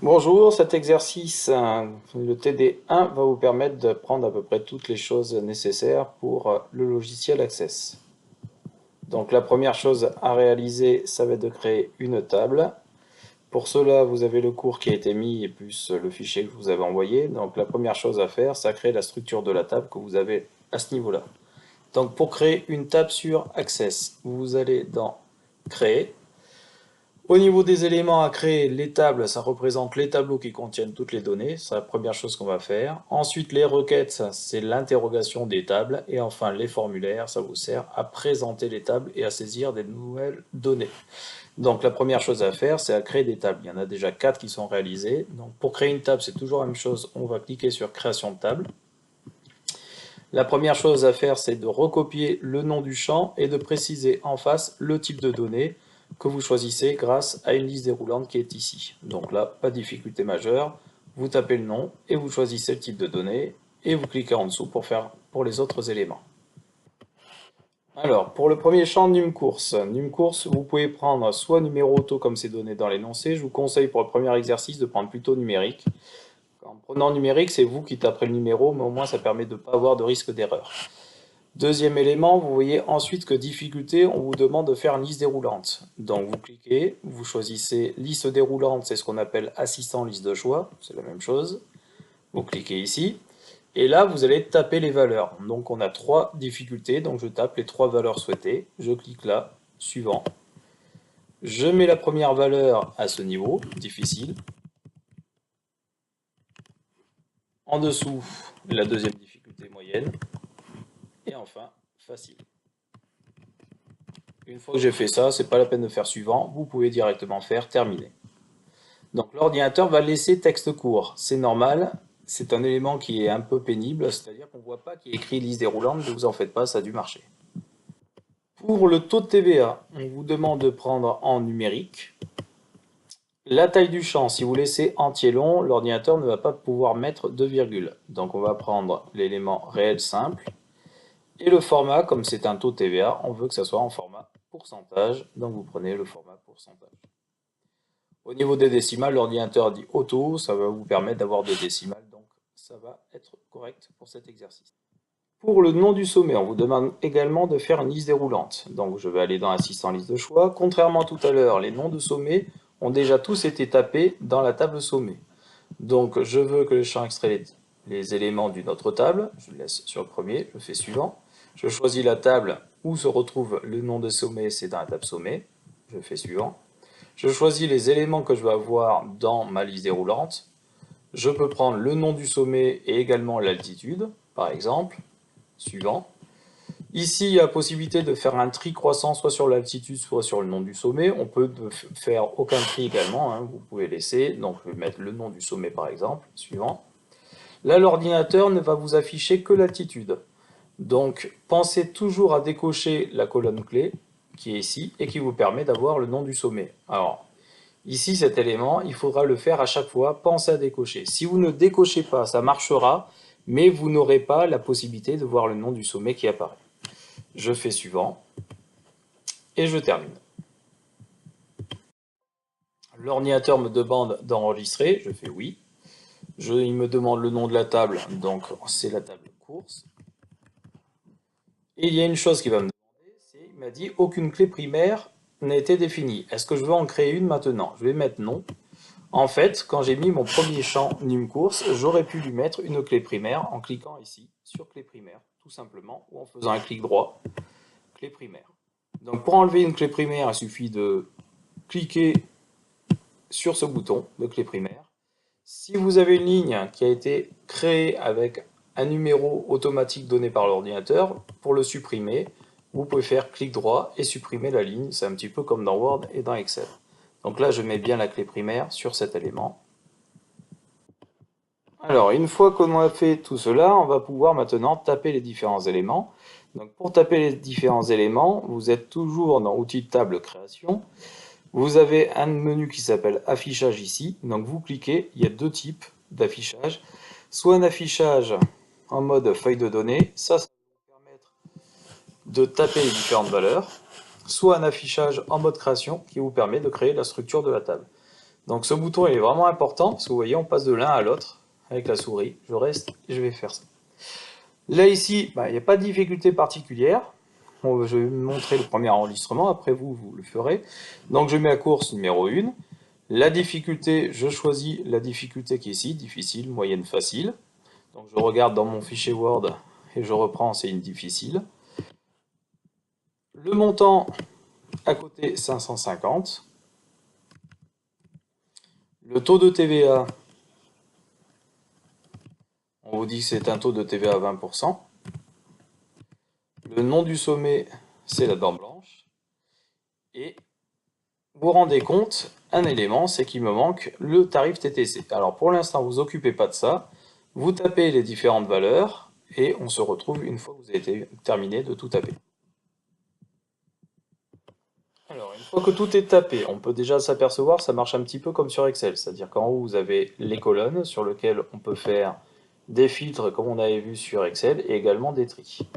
Bonjour, cet exercice, le TD1, va vous permettre de prendre à peu près toutes les choses nécessaires pour le logiciel Access. Donc la première chose à réaliser, ça va être de créer une table. Pour cela, vous avez le cours qui a été mis et plus le fichier que je vous avez envoyé. Donc la première chose à faire, c'est créer la structure de la table que vous avez à ce niveau-là. Donc pour créer une table sur Access, vous allez dans Créer. Au niveau des éléments à créer, les tables, ça représente les tableaux qui contiennent toutes les données. C'est la première chose qu'on va faire. Ensuite, les requêtes, c'est l'interrogation des tables. Et enfin, les formulaires, ça vous sert à présenter les tables et à saisir des nouvelles données. Donc, la première chose à faire, c'est à créer des tables. Il y en a déjà 4 qui sont réalisées. Donc, pour créer une table, c'est toujours la même chose. On va cliquer sur Création de table. La première chose à faire, c'est de recopier le nom du champ et de préciser en face le type de données que vous choisissez grâce à une liste déroulante qui est ici. Donc là, pas de difficulté majeure. Vous tapez le nom et vous choisissez le type de données et vous cliquez en dessous pour faire pour les autres éléments. Alors, pour le premier champ NumCourse, vous pouvez prendre soit numéro auto comme c'est donné dans l'énoncé. Je vous conseille pour le premier exercice de prendre plutôt numérique. En prenant numérique, c'est vous qui taperez le numéro, mais au moins ça permet de ne pas avoir de risque d'erreur. Deuxième élément, vous voyez ensuite que difficulté, on vous demande de faire une liste déroulante. Donc vous cliquez, vous choisissez liste déroulante, c'est ce qu'on appelle assistant liste de choix, c'est la même chose. Vous cliquez ici, et là vous allez taper les valeurs. Donc on a 3 difficultés, donc je tape les 3 valeurs souhaitées, je clique là, suivant. Je mets la première valeur à ce niveau, difficile. En dessous, la deuxième difficulté moyenne. Et enfin, facile. Une fois que j'ai fait ça, c'est pas la peine de faire suivant, vous pouvez directement faire terminer. Donc l'ordinateur va laisser texte court, c'est normal, c'est un élément qui est un peu pénible, c'est-à-dire qu'on ne voit pas qu'il y a écrit liste déroulante, ne vous en faites pas, ça a dû marcher. Pour le taux de TVA, on vous demande de prendre en numérique. La taille du champ, si vous laissez entier long, l'ordinateur ne va pas pouvoir mettre de virgule. Donc on va prendre l'élément réel simple. Et le format, comme c'est un taux de TVA, on veut que ça soit en format pourcentage, donc vous prenez le format pourcentage. Au niveau des décimales, l'ordinateur dit auto, ça va vous permettre d'avoir 2 décimales, donc ça va être correct pour cet exercice. Pour le nom du sommet, on vous demande également de faire une liste déroulante. Donc je vais aller dans Assistant liste de choix. Contrairement à tout à l'heure, les noms de sommet ont déjà tous été tapés dans la table sommet. Donc je veux que le champ extrait les éléments d'une autre table. Je laisse sur le premier, je fais suivant. Je choisis la table où se retrouve le nom de sommet, c'est dans la table sommet. Je fais suivant. Je choisis les éléments que je veux avoir dans ma liste déroulante. Je peux prendre le nom du sommet et également l'altitude, par exemple. Suivant. Ici, il y a la possibilité de faire un tri croissant soit sur l'altitude, soit sur le nom du sommet. On peut faire aucun tri également, hein, vous pouvez laisser. Donc, je vais mettre le nom du sommet, par exemple. Suivant. Là, l'ordinateur ne va vous afficher que l'altitude. Donc, pensez toujours à décocher la colonne clé, qui est ici, et qui vous permet d'avoir le nom du sommet. Alors, ici, cet élément, il faudra le faire à chaque fois, pensez à décocher. Si vous ne décochez pas, ça marchera, mais vous n'aurez pas la possibilité de voir le nom du sommet qui apparaît. Je fais suivant, et je termine. L'ordinateur me demande d'enregistrer, je fais oui. Il me demande le nom de la table, donc c'est la table course. Et il y a une chose qu'il va me demander, c'est, il m'a dit, aucune clé primaire n'a été définie. Est-ce que je veux en créer une maintenant? Je vais mettre non. En fait, quand j'ai mis mon premier champ NumCourse, j'aurais pu lui mettre une clé primaire en cliquant ici sur clé primaire, tout simplement, ou en faisant un clic droit, clé primaire. Donc pour enlever une clé primaire, il suffit de cliquer sur ce bouton de clé primaire. Si vous avez une ligne qui a été créée avec un numéro automatique donné par l'ordinateur, pour le supprimer, vous pouvez faire clic droit et supprimer la ligne. C'est un petit peu comme dans Word et dans Excel. Donc là, je mets bien la clé primaire sur cet élément. Alors, une fois qu'on a fait tout cela, on va pouvoir maintenant taper les différents éléments. Donc, pour taper les différents éléments, vous êtes toujours dans Outils de table création. Vous avez un menu qui s'appelle Affichage ici. Donc, vous cliquez, il y a 2 types d'affichage. Soit un affichage en mode feuille de données, ça va vous permettre de taper les différentes valeurs. Soit un affichage en mode création qui vous permet de créer la structure de la table. Donc ce bouton il est vraiment important parce que vous voyez on passe de l'un à l'autre avec la souris. Je reste et je vais faire ça. Là ici, il n'y a pas de difficulté particulière. Je vais vous montrer le premier enregistrement, après vous le ferez. Donc je mets la course numéro 1. La difficulté, je choisis la difficulté qui est ici, difficile, moyenne, facile. Donc je regarde dans mon fichier Word et je reprends, c'est une difficile. Le montant à côté 550. Le taux de TVA, on vous dit que c'est un taux de TVA à 20%. Le nom du sommet, c'est la dent blanche. Et vous vous rendez compte, un élément, c'est qu'il me manque le tarif TTC. Alors pour l'instant, vous occupez pas de ça. Vous tapez les différentes valeurs et on se retrouve une fois que vous avez terminé de tout taper. Alors, une fois que tout est tapé, on peut déjà s'apercevoir, ça marche un petit peu comme sur Excel. C'est-à-dire qu'en haut, vous avez les colonnes sur lesquelles on peut faire des filtres comme on avait vu sur Excel et également des tris.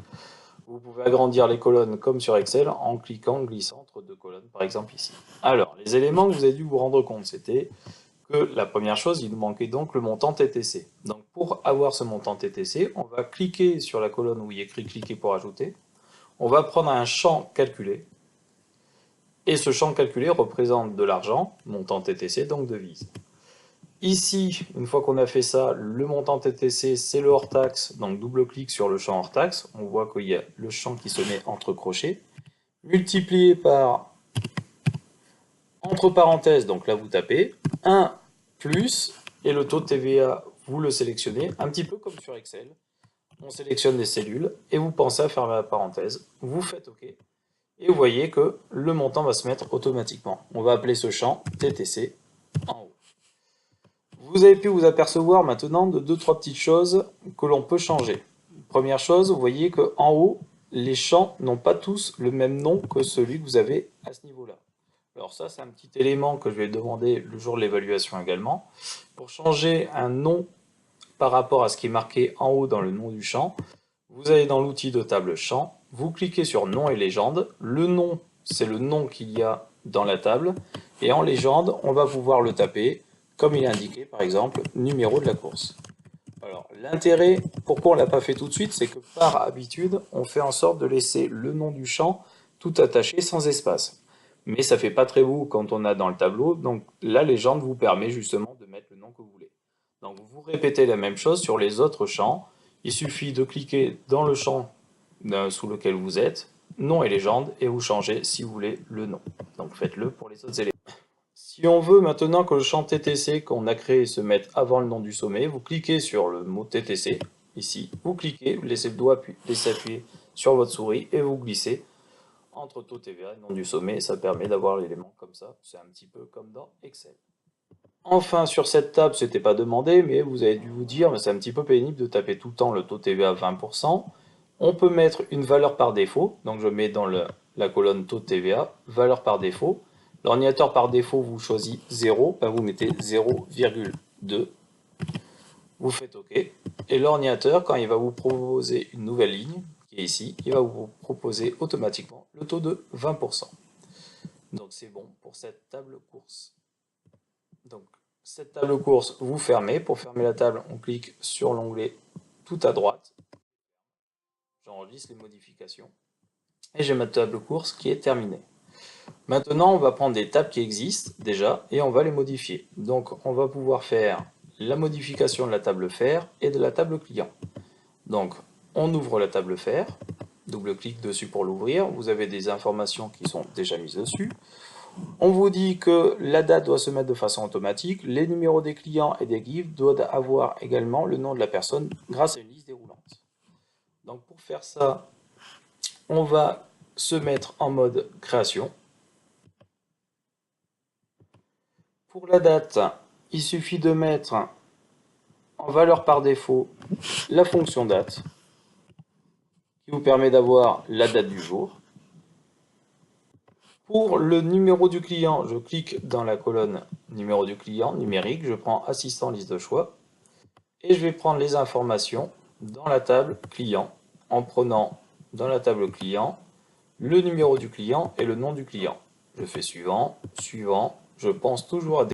Vous pouvez agrandir les colonnes comme sur Excel en cliquant, glissant entre deux colonnes, par exemple ici. Alors, les éléments que vous avez dû vous rendre compte, c'était que la première chose, il nous manquait donc le montant TTC. Donc, pour avoir ce montant TTC, on va cliquer sur la colonne où il y a écrit cliquer pour ajouter. On va prendre un champ calculé. Et ce champ calculé représente de l'argent, montant TTC, donc devise. Ici, une fois qu'on a fait ça, le montant TTC, c'est le hors-taxe, donc double-clic sur le champ hors-taxe, on voit qu'il y a le champ qui se met entre crochets, multiplié par, entre parenthèses, donc là vous tapez, 1 plus, et le taux de TVA, vous le sélectionnez, un petit peu comme sur Excel. On sélectionne des cellules, et vous pensez à fermer la parenthèse, vous faites OK, et vous voyez que le montant va se mettre automatiquement. On va appeler ce champ TTC en haut. Vous avez pu vous apercevoir maintenant de 2-3 petites choses que l'on peut changer. Première chose, vous voyez qu'en haut, les champs n'ont pas tous le même nom que celui que vous avez à ce niveau-là. Alors ça, c'est un petit élément que je vais demander le jour de l'évaluation également. Pour changer un nom par rapport à ce qui est marqué en haut dans le nom du champ, vous allez dans l'outil de table champ, vous cliquez sur nom et légende. Le nom, c'est le nom qu'il y a dans la table. Et en légende, on va pouvoir le taper, comme il est indiqué, par exemple, numéro de la course. Alors, l'intérêt, pourquoi on ne l'a pas fait tout de suite, c'est que par habitude, on fait en sorte de laisser le nom du champ tout attaché sans espace. Mais ça fait pas très beau quand on a dans le tableau, donc la légende vous permet justement de mettre le nom que vous voulez. Donc vous répétez la même chose sur les autres champs. Il suffit de cliquer dans le champ sous lequel vous êtes, nom et légende, et vous changez si vous voulez le nom. Donc faites-le pour les autres éléments. Si on veut maintenant que le champ TTC qu'on a créé se mette avant le nom du sommet, vous cliquez sur le mot TTC, ici, vous cliquez, vous laissez le doigt laissez appuyer sur votre souris et vous glissez entre taux TVA et nom du sommet, ça permet d'avoir l'élément comme ça, c'est un petit peu comme dans Excel. Enfin, sur cette table, ce n'était pas demandé, mais vous avez dû vous dire, c'est un petit peu pénible de taper tout le temps le taux TVA à 20%. On peut mettre une valeur par défaut, donc je mets dans la colonne taux de TVA, valeur par défaut. L'ordinateur par défaut vous choisit 0, vous mettez 0,2. Vous faites OK. Et l'ordinateur, quand il va vous proposer une nouvelle ligne, qui est ici, il va vous proposer automatiquement le taux de 20%. Donc c'est bon pour cette table course. Donc cette table course, vous fermez. Pour fermer la table, on clique sur l'onglet tout à droite. J'enregistre les modifications. Et j'ai ma table course qui est terminée. Maintenant, on va prendre des tables qui existent déjà et on va les modifier. Donc on va pouvoir faire la modification de la table faire et de la table client. Donc on ouvre la table faire, double-clic dessus pour l'ouvrir, vous avez des informations qui sont déjà mises dessus. On vous dit que la date doit se mettre de façon automatique, les numéros des clients et des gifs doivent avoir également le nom de la personne grâce à une liste déroulante. Donc pour faire ça, on va se mettre en mode création. Pour la date, il suffit de mettre en valeur par défaut la fonction date, qui vous permet d'avoir la date du jour. Pour le numéro du client, je clique dans la colonne numéro du client numérique, je prends assistant liste de choix et je vais prendre les informations dans la table client en prenant dans la table client le numéro du client et le nom du client. Je fais suivant, suivant, je pense toujours à